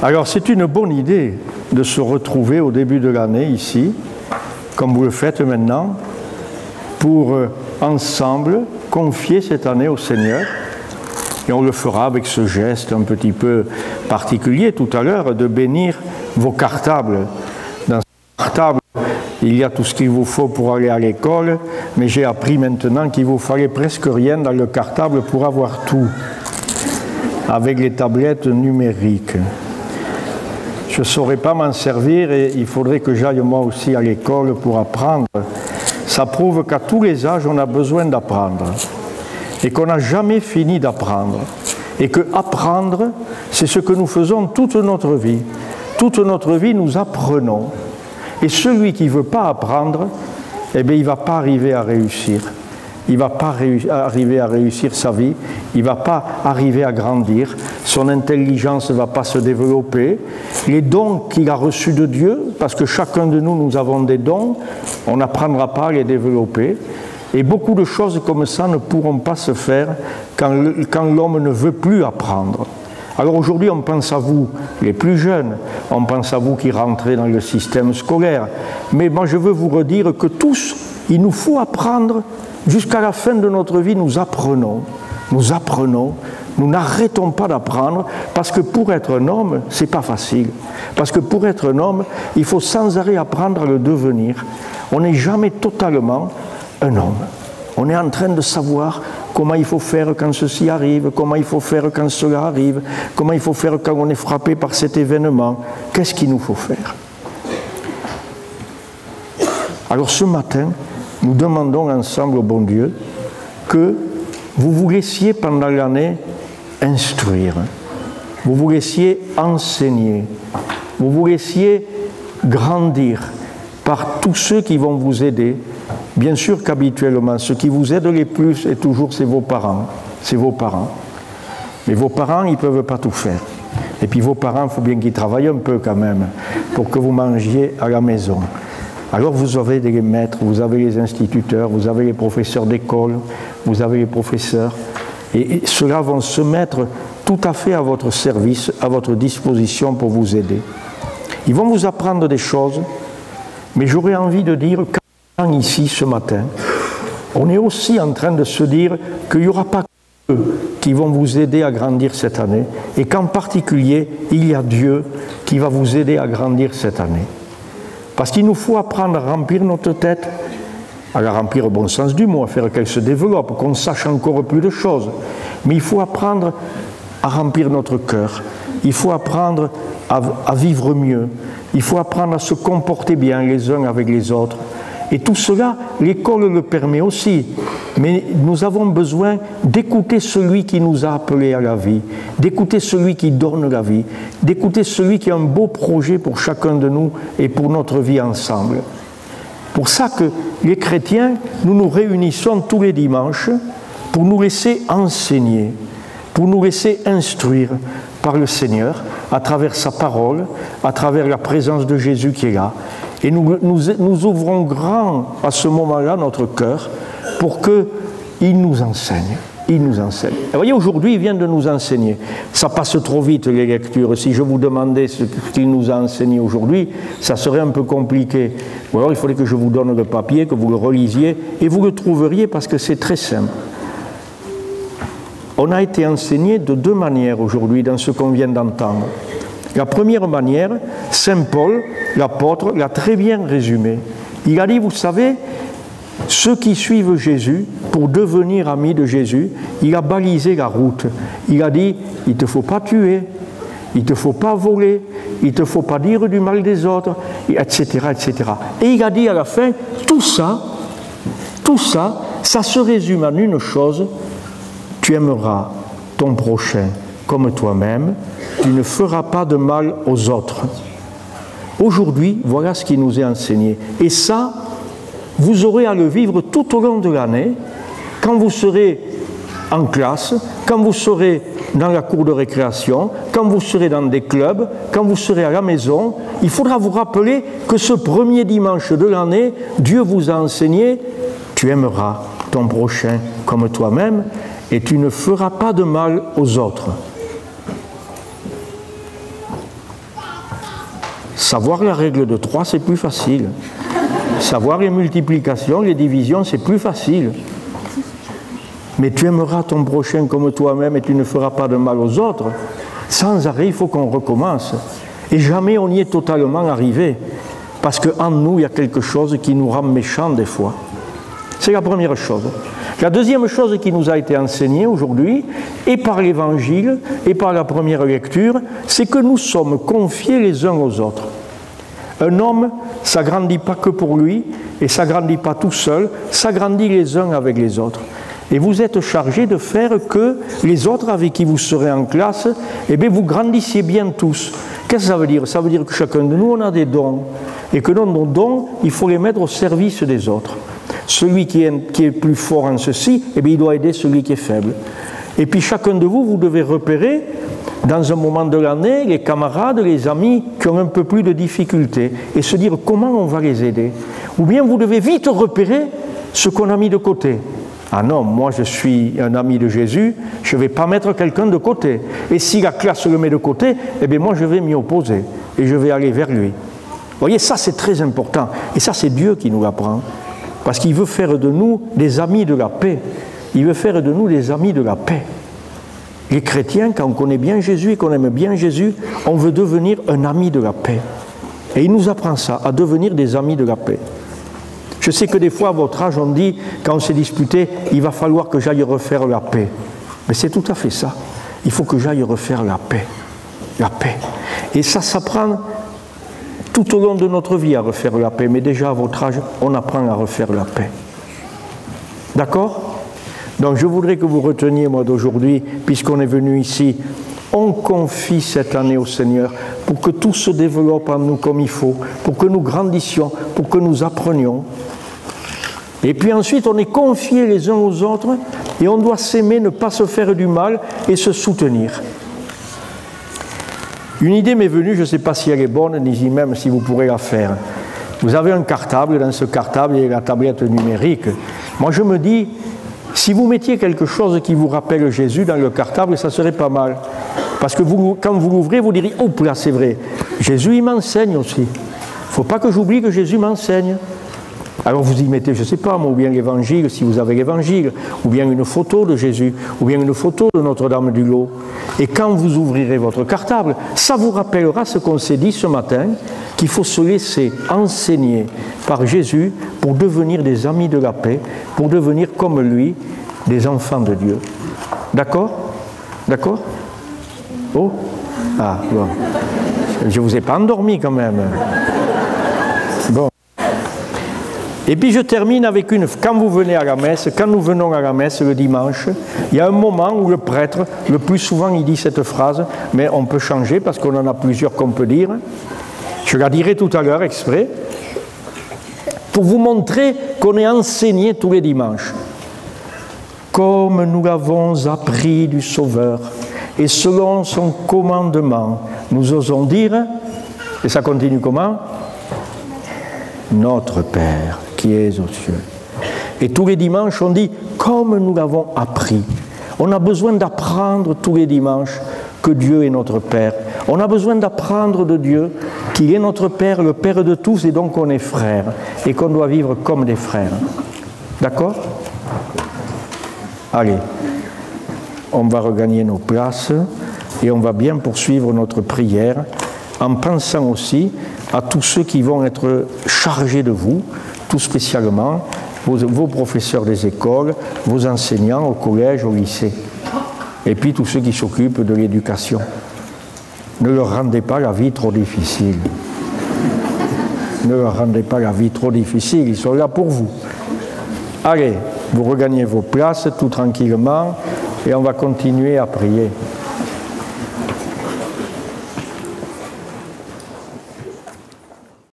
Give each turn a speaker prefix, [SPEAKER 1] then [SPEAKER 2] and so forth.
[SPEAKER 1] Alors c'est une bonne idée de se retrouver au début de l'année ici, comme vous le faites maintenant, pour ensemble confier cette année au Seigneur. Et on le fera avec ce geste un petit peu particulier tout à l'heure de bénir vos cartables. Dans ce cartable, il y a tout ce qu'il vous faut pour aller à l'école, mais j'ai appris maintenant qu'il vous fallait presque rien dans le cartable pour avoir tout, avec les tablettes numériques. Je ne saurais pas m'en servir et il faudrait que j'aille moi aussi à l'école pour apprendre. Ça prouve qu'à tous les âges, on a besoin d'apprendre et qu'on n'a jamais fini d'apprendre. Et que apprendre, c'est ce que nous faisons toute notre vie. Toute notre vie, nous apprenons. Et celui qui ne veut pas apprendre, eh bien, il ne va pas arriver à réussir. Il ne va pas arriver à réussir sa vie, il ne va pas arriver à grandir, son intelligence ne va pas se développer. Les dons qu'il a reçus de Dieu, parce que chacun de nous, nous avons des dons, on n'apprendra pas à les développer. Et beaucoup de choses comme ça ne pourront pas se faire quand l'homme ne veut plus apprendre. Alors aujourd'hui, on pense à vous, les plus jeunes, on pense à vous qui rentrez dans le système scolaire. Mais moi, je veux vous redire que tous, il nous faut apprendre. Jusqu'à la fin de notre vie, nous apprenons, nous n'arrêtons pas d'apprendre, parce que pour être un homme, ce n'est pas facile. Parce que pour être un homme, il faut sans arrêt apprendre à le devenir. On n'est jamais totalement un homme. On est en train de savoir comment il faut faire quand ceci arrive, comment il faut faire quand cela arrive, comment il faut faire quand on est frappé par cet événement. Qu'est-ce qu'il nous faut faire? Alors ce matin, nous demandons ensemble au bon Dieu que vous vous laissiez pendant l'année instruire, vous vous laissiez enseigner, vous vous laissiez grandir par tous ceux qui vont vous aider. Bien sûr qu'habituellement, ce qui vous aide les plus, et toujours, c'est vos parents. C'est vos parents. Mais vos parents, ils ne peuvent pas tout faire. Et puis vos parents, il faut bien qu'ils travaillent un peu quand même pour que vous mangiez à la maison. Alors vous avez des maîtres, vous avez les instituteurs, vous avez les professeurs d'école, vous avez les professeurs, et ceux-là vont se mettre tout à fait à votre service, à votre disposition pour vous aider. Ils vont vous apprendre des choses, mais j'aurais envie de dire ici ce matin, on est aussi en train de se dire qu'il n'y aura pas que eux qui vont vous aider à grandir cette année, et qu'en particulier, il y a Dieu qui va vous aider à grandir cette année. Parce qu'il nous faut apprendre à remplir notre tête, à la remplir au bon sens du mot, à faire qu'elle se développe, qu'on sache encore plus de choses. Mais il faut apprendre à remplir notre cœur. Il faut apprendre à vivre mieux. Il faut apprendre à se comporter bien les uns avec les autres. Et tout cela, l'école le permet aussi. Mais nous avons besoin d'écouter celui qui nous a appelés à la vie, d'écouter celui qui donne la vie, d'écouter celui qui a un beau projet pour chacun de nous et pour notre vie ensemble. Pour ça que les chrétiens, nous nous réunissons tous les dimanches pour nous laisser enseigner, pour nous laisser instruire par le Seigneur, à travers sa parole, à travers la présence de Jésus qui est là. Et nous ouvrons grand à ce moment-là notre cœur pour qu'il nous enseigne. Il nous enseigne. Et vous voyez, aujourd'hui, il vient de nous enseigner. Ça passe trop vite, les lectures. Si je vous demandais ce qu'il nous a enseigné aujourd'hui, ça serait un peu compliqué. Ou alors, il faudrait que je vous donne le papier, que vous le relisiez, et vous le trouveriez parce que c'est très simple. On a été enseigné de deux manières aujourd'hui dans ce qu'on vient d'entendre. La première manière, Saint Paul, l'apôtre, l'a très bien résumé. Il a dit, vous savez, ceux qui suivent Jésus, pour devenir amis de Jésus, il a balisé la route. Il a dit, il ne te faut pas tuer, il ne te faut pas voler, il ne te faut pas dire du mal des autres, etc., etc. Et il a dit à la fin, tout ça, ça se résume en une chose, tu aimeras ton prochain comme toi-même, tu ne feras pas de mal aux autres. Aujourd'hui, voilà ce qui nous est enseigné. Et ça, vous aurez à le vivre tout au long de l'année, quand vous serez en classe, quand vous serez dans la cour de récréation, quand vous serez dans des clubs, quand vous serez à la maison. Il faudra vous rappeler que ce premier dimanche de l'année, Dieu vous a enseigné, tu aimeras ton prochain comme toi-même et tu ne feras pas de mal aux autres. Savoir la règle de 3, c'est plus facile. Savoir les multiplications, les divisions, c'est plus facile. Mais tu aimeras ton prochain comme toi-même et tu ne feras pas de mal aux autres. Sans arrêt, il faut qu'on recommence. Et jamais on y est totalement arrivé. Parce qu'en nous, il y a quelque chose qui nous rend méchants des fois. C'est la première chose. La deuxième chose qui nous a été enseignée aujourd'hui, et par l'Évangile, et par la première lecture, c'est que nous sommes confiés les uns aux autres. Un homme, ça ne grandit pas que pour lui, et ça ne grandit pas tout seul, ça grandit les uns avec les autres. Et vous êtes chargés de faire que les autres avec qui vous serez en classe, eh bien, vous grandissiez bien tous. Qu'est-ce que ça veut dire? Ça veut dire que chacun de nous, on a des dons. Et que nos dons, il faut les mettre au service des autres. Celui qui est plus fort en ceci, eh bien, il doit aider celui qui est faible. Et puis chacun de vous, vous devez repérer, dans un moment de l'année, les camarades, les amis qui ont un peu plus de difficultés, et se dire comment on va les aider. Ou bien vous devez vite repérer ce qu'on a mis de côté. Ah non, moi je suis un ami de Jésus, je ne vais pas mettre quelqu'un de côté. Et si la classe le met de côté, eh bien moi je vais m'y opposer, et je vais aller vers lui. Vous voyez, ça c'est très important, et ça c'est Dieu qui nous l'apprend. Parce qu'il veut faire de nous des amis de la paix. Il veut faire de nous des amis de la paix. Les chrétiens, quand on connaît bien Jésus et qu'on aime bien Jésus, on veut devenir un ami de la paix. Et il nous apprend ça, à devenir des amis de la paix. Je sais que des fois, à votre âge, on dit, quand on s'est disputé, il va falloir que j'aille refaire la paix. Mais c'est tout à fait ça. Il faut que j'aille refaire la paix. La paix. Et ça s'apprend tout au long de notre vie à refaire la paix, mais déjà à votre âge, on apprend à refaire la paix. D'accord? Donc je voudrais que vous reteniez, moi, d'aujourd'hui, puisqu'on est venu ici, on confie cette année au Seigneur pour que tout se développe en nous comme il faut, pour que nous grandissions, pour que nous apprenions. Et puis ensuite, on est confiés les uns aux autres et on doit s'aimer, ne pas se faire du mal et se soutenir. Une idée m'est venue, je ne sais pas si elle est bonne, ni même si vous pourrez la faire. Vous avez un cartable, dans ce cartable, il y a la tablette numérique. Moi, je me dis, si vous mettiez quelque chose qui vous rappelle Jésus dans le cartable, ça serait pas mal. Parce que vous, quand vous l'ouvrez, vous direz, oh là, c'est vrai, Jésus, il m'enseigne aussi. Il ne faut pas que j'oublie que Jésus m'enseigne. Alors vous y mettez, je ne sais pas, moi, ou bien l'évangile, si vous avez l'évangile, ou bien une photo de Jésus, ou bien une photo de Notre-Dame du Lot. Et quand vous ouvrirez votre cartable, ça vous rappellera ce qu'on s'est dit ce matin, qu'il faut se laisser enseigner par Jésus pour devenir des amis de la paix, pour devenir comme lui, des enfants de Dieu. D'accord? D'accord? Oh? Ah, bon. Je ne vous ai pas endormi quand même. Bon. Et puis je termine avec quand vous venez à la messe, quand nous venons à la messe le dimanche, il y a un moment où le prêtre, le plus souvent il dit cette phrase, mais on peut changer parce qu'on en a plusieurs qu'on peut dire. Je la dirai tout à l'heure exprès, pour vous montrer qu'on est enseigné tous les dimanches. Comme nous l'avons appris du Sauveur, et selon son commandement, nous osons dire, et ça continue comment? Notre Père qui es aux cieux. Et tous les dimanches, on dit, comme nous l'avons appris. On a besoin d'apprendre tous les dimanches que Dieu est notre Père. On a besoin d'apprendre de Dieu qu'il est notre Père, le Père de tous, et donc on est frères, et qu'on doit vivre comme des frères. D'accord? Allez, on va regagner nos places, et on va bien poursuivre notre prière, en pensant aussi à tous ceux qui vont être chargés de vous, tout spécialement vos professeurs des écoles, vos enseignants au collège, au lycée, et puis tous ceux qui s'occupent de l'éducation. Ne leur rendez pas la vie trop difficile. Ne leur rendez pas la vie trop difficile, ils sont là pour vous. Allez, vous regagnez vos places tout tranquillement et on va continuer à prier.